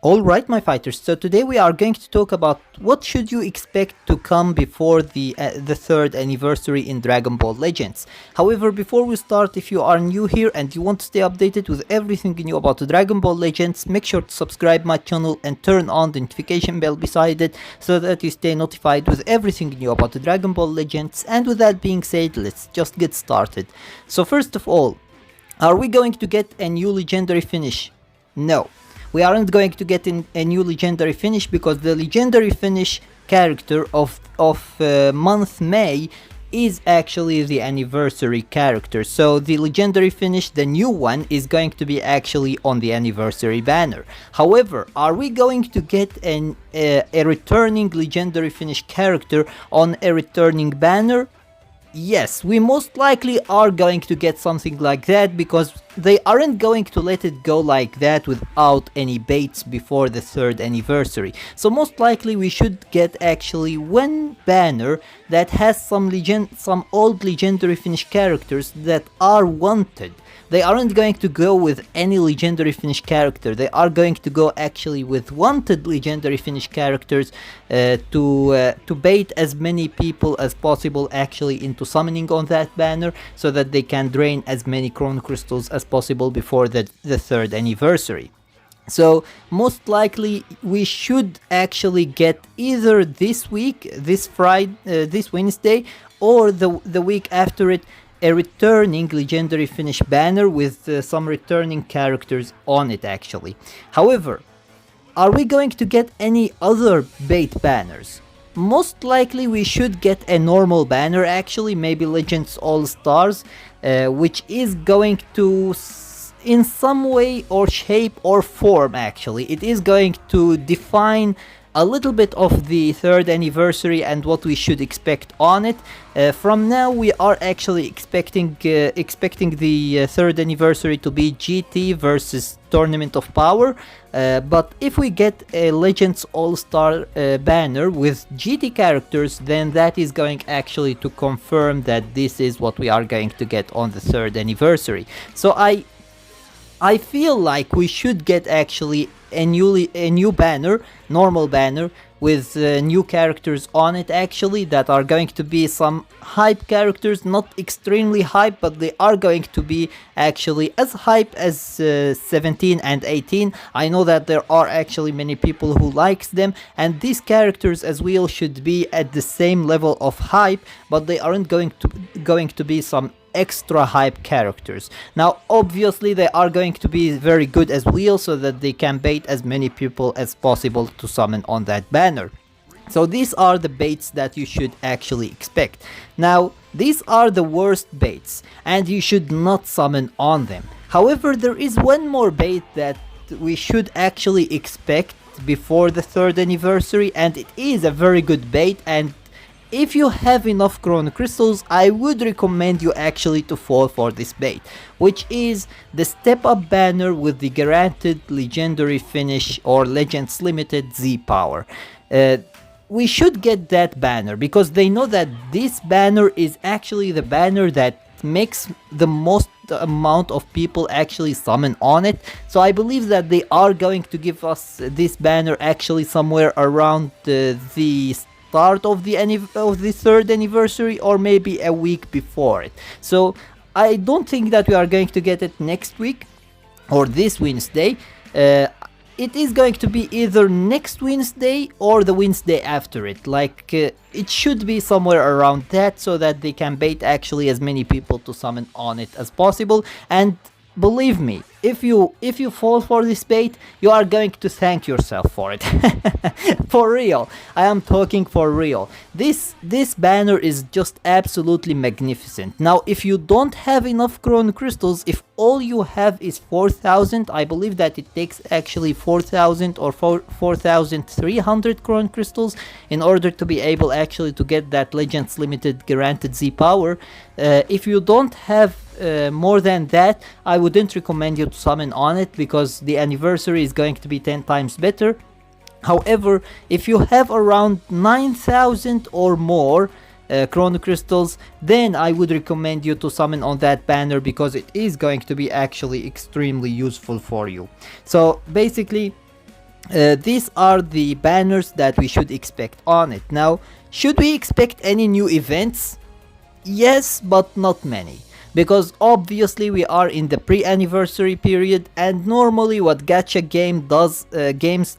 Alright my fighters, so today we are going to talk about what should you expect to come before the third anniversary in Dragon Ball Legends. However, before we start, if you are new here and you want to stay updated with everything new about the Dragon Ball Legends, make sure to subscribe my channel and turn on the notification bell beside it so that you stay notified with everything new about the Dragon Ball Legends. And with that being said, let's just get started. So first of all, are we going to get a new legendary finish? No. We aren't going to get a new legendary finish because the legendary finish character of month May is actually the anniversary character. So the legendary finish, the new one, is going to be actually on the anniversary banner. However, are we going to get a returning legendary finish character on a returning banner? Yes, we most likely are going to get something like that because they aren't going to let it go like that without any baits before the third anniversary. So most likely we should get actually one banner that has some old legendary finish characters that are wanted. They aren't going to go with any legendary finish character. They are going to go actually with wanted legendary finish characters to bait as many people as possible actually into summoning on that banner so that they can drain as many chrono crystals as possible before the third anniversary. So most likely we should actually get either this week, this Wednesday, or the week after it, a returning legendary finish banner with some returning characters on it actually. However, are we going to get any other bait banners? Most likely we should get a normal banner actually, maybe Legends All Stars, which is going to in some way or shape or form actually, it is going to define a little bit of the third anniversary and what we should expect on it. From now we are actually expecting the third anniversary to be GT versus Tournament of Power, but if we get a Legends All-Star banner with GT characters, then that is going actually to confirm that this is what we are going to get on the third anniversary. So I feel like we should get actually a new banner, normal banner, with new characters on it actually, that are going to be some hype characters, not extremely hype, but they are going to be actually as hype as 17 and 18. I know that there are actually many people who likes them, and these characters as well should be at the same level of hype, but they aren't going to be some extra hype characters. Now obviously they are going to be very good as well so that they can bait as many people as possible to summon on that banner. So these are the baits that you should actually expect. Now these are the worst baits and you should not summon on them. However, there is one more bait that we should actually expect before the third anniversary, and it is a very good bait, and if you have enough chrono crystals, I would recommend you actually to fall for this bait, which is the step up banner with the guaranteed legendary finish or Legends Limited Z power. We should get that banner because they know that this banner is actually the banner that makes the most amount of people actually summon on it. So I believe that they are going to give us this banner actually somewhere around the start of the third anniversary, or maybe a week before it. So I don't think that we are going to get it next week or this Wednesday. It is going to be either next Wednesday or the Wednesday after it. Like it should be somewhere around that so that they can bait actually as many people to summon on it as possible. And believe me, if you fall for this bait, you are going to thank yourself for it. For real, I am talking for real. This banner is just absolutely magnificent. Now if you don't have enough chrono crystals, if all you have is 4,000, I believe that it takes actually 4,000 or 4,300 chrono crystals in order to be able actually to get that Legends Limited guaranteed Z power. If you don't have more than that, I wouldn't recommend you to summon on it because the anniversary is going to be 10 times better. However, if you have around 9,000 or more chrono crystals, then I would recommend you to summon on that banner because it is going to be actually extremely useful for you. So basically, These are the banners that we should expect on it. Now, should we expect any new events? Yes, but not many. Because obviously we are in the pre-anniversary period, and normally what gacha games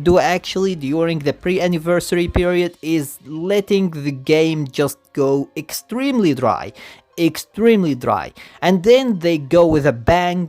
do actually during the pre-anniversary period is letting the game just go extremely dry, and then they go with a bang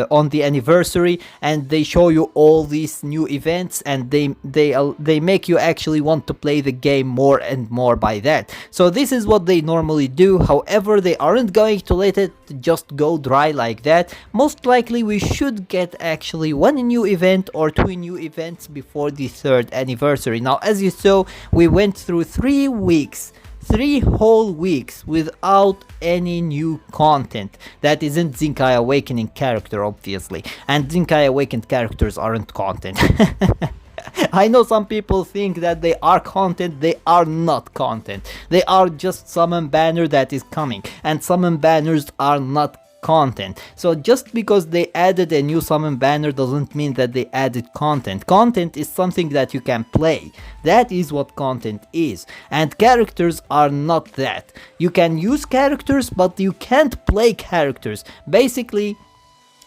on the anniversary, and they show you all these new events, and they make you actually want to play the game more and more by that. So this is what they normally do. However, they aren't going to let it just go dry like that. Most likely we should get actually one new event or two new events before the 3rd anniversary. Now, as you saw, we went through 3 whole weeks without any new content. That isn't Zinkai Awakening character, obviously, and Zinkai Awakened characters aren't content. I know some people think that they are content. They are not content. They are just summon banner that is coming, and summon banners are not content. So just because they added a new summon banner doesn't mean that they added content. Content is something that you can play. That is what content is, and characters are not that. You can use characters, but you can't play characters. Basically,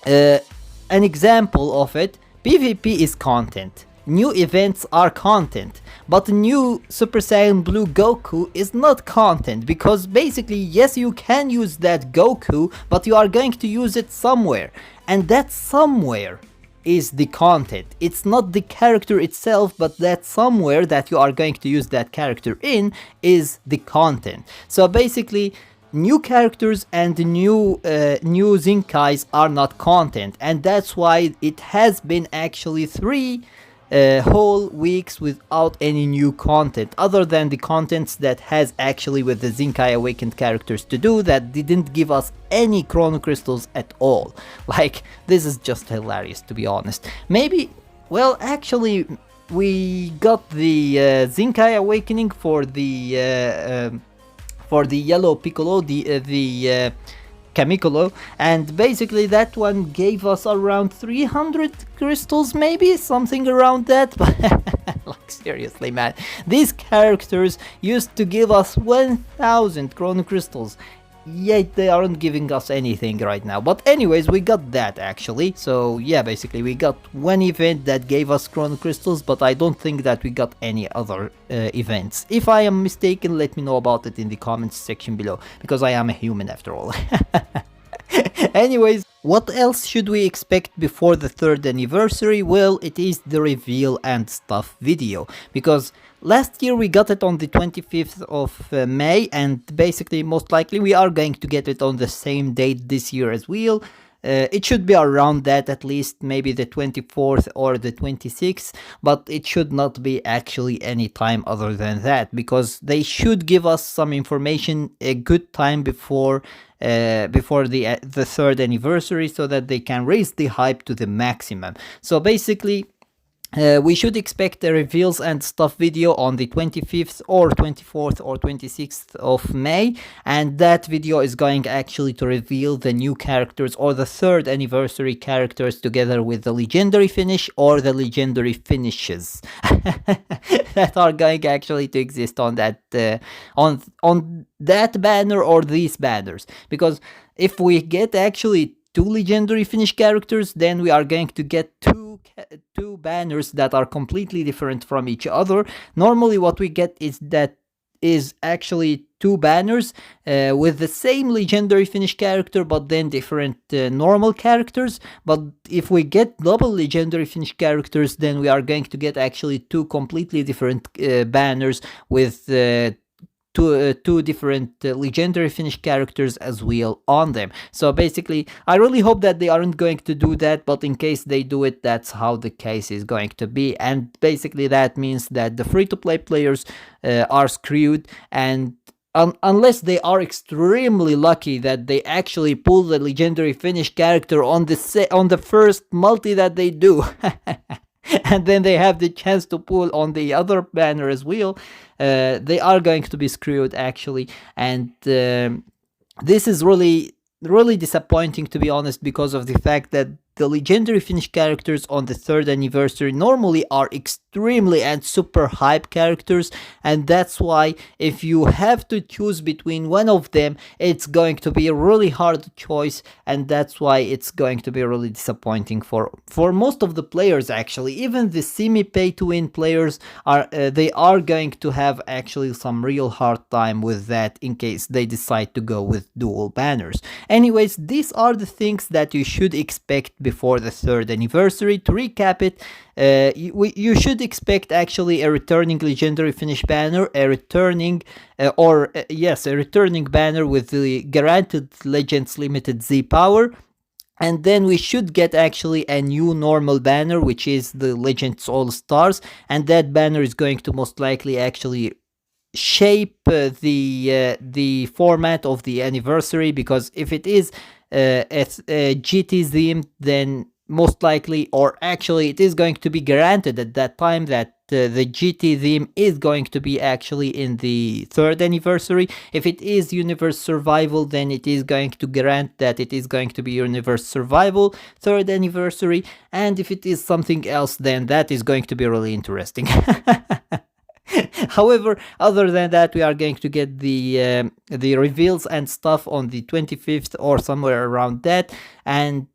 an example of it, PvP is content. New events are content, but new Super Saiyan Blue Goku is not content, because basically, yes, you can use that Goku, but you are going to use it somewhere, and that somewhere is the content. It's not the character itself, but that somewhere that you are going to use that character in is the content. So basically, new characters and new Zinkais are not content, and that's why it has been actually 3 whole weeks without any new content, other than the contents that has actually with the Zinkai Awakened characters to do, that didn't give us any Chrono Crystals at all. Like, this is just hilarious, to be honest. Maybe, well, actually, we got the Zinkai Awakening for the Yellow Piccolo, the Kamikolo, and basically that one gave us around 300 crystals, maybe something around that. But like, seriously, man, these characters used to give us 1000 Chrono Crystals, yet they aren't giving us anything right now. But anyways, we got that actually. So yeah, basically we got one event that gave us Chrono Crystals, but I don't think that we got any other events. If I am mistaken, let me know about it in the comments section below, because I am a human after all. Anyways, what else should we expect before the 3rd anniversary? Well, it is the reveal and stuff video, because last year we got it on the 25th of May, and basically most likely we are going to get it on the same date this year as well. It should be around that, at least maybe the 24th or the 26th, but it should not be actually any time other than that, because they should give us some information a good time before the 3rd anniversary, so that they can raise the hype to the maximum. So basically, we should expect a reveals and stuff video on the 25th or 24th or 26th of May, and that video is going actually to reveal the new characters or the 3rd anniversary characters, together with the legendary finish or the legendary finishes that are going actually to exist on that on that banner or these banners. Because if we get actually 2 legendary finish characters, then we are going to get two banners that are completely different from each other. Normally what we get is actually 2 banners with the same legendary finish character, but then different normal characters. But if we get double legendary finish characters, then we are going to get actually 2 completely different banners with two different legendary finish characters as well on them. So basically, I really hope that they aren't going to do that, but in case they do it, that's how the case is going to be. And basically that means that the free-to-play players are screwed, and unless they are extremely lucky that they actually pull the legendary finish character on the first multi that they do. And then they have the chance to pull on the other banner as well, they are going to be screwed actually. And this is really disappointing, to be honest, because of the fact that the legendary finish characters on the 3rd anniversary normally are extremely and super hype characters, and that's why if you have to choose between one of them, it's going to be a really hard choice, and that's why it's going to be really disappointing for most of the players. Actually, even the semi pay to win players are going to have actually some real hard time with that in case they decide to go with dual banners. Anyways, these are the things that you should expect before the 3rd anniversary. To recap it, you should expect actually a returning legendary finish banner, a returning banner with the guaranteed Legends limited Z power. And then we should get actually a new normal banner, which is the Legends All Stars, and that banner is going to most likely actually shape the format of the anniversary, because if it is a GT theme, then most likely, or actually it is going to be granted at that time that the GT theme is going to be actually in the 3rd anniversary. If it is Universe Survival, then it is going to grant that it is going to be Universe Survival 3rd anniversary, and if it is something else, then that is going to be really interesting. However, other than that, we are going to get the reveals and stuff on the 25th or somewhere around that, and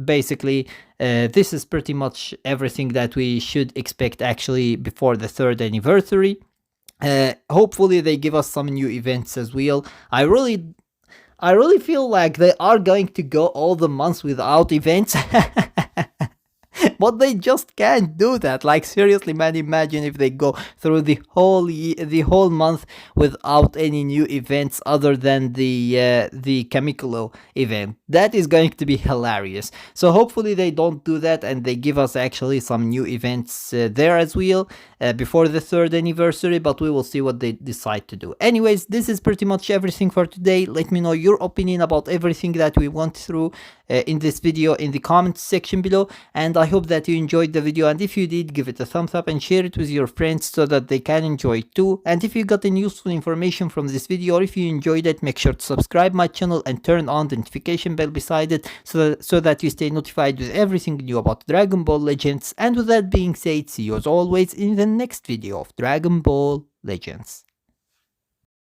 basically this is pretty much everything that we should expect actually before the 3rd anniversary. Hopefully they give us some new events as well. I really feel like they are going to go all the months without events. But they just can't do that. Like, seriously, man, imagine if they go through the whole month without any new events other than the Kamikolo event. That is going to be hilarious. So hopefully they don't do that and they give us actually some new events there as well before the 3rd anniversary, but we will see what they decide to do. Anyways, this is pretty much everything for today. Let me know your opinion about everything that we went through in this video in the comments section below, and I hope that you enjoyed the video, and if you did, give it a thumbs up and share it with your friends so that they can enjoy it too. And if you got any useful information from this video, or if you enjoyed it, make sure to subscribe my channel and turn on the notification bell beside it so that you stay notified with everything new about Dragon Ball Legends. And with that being said, see you as always in the next video of Dragon Ball Legends.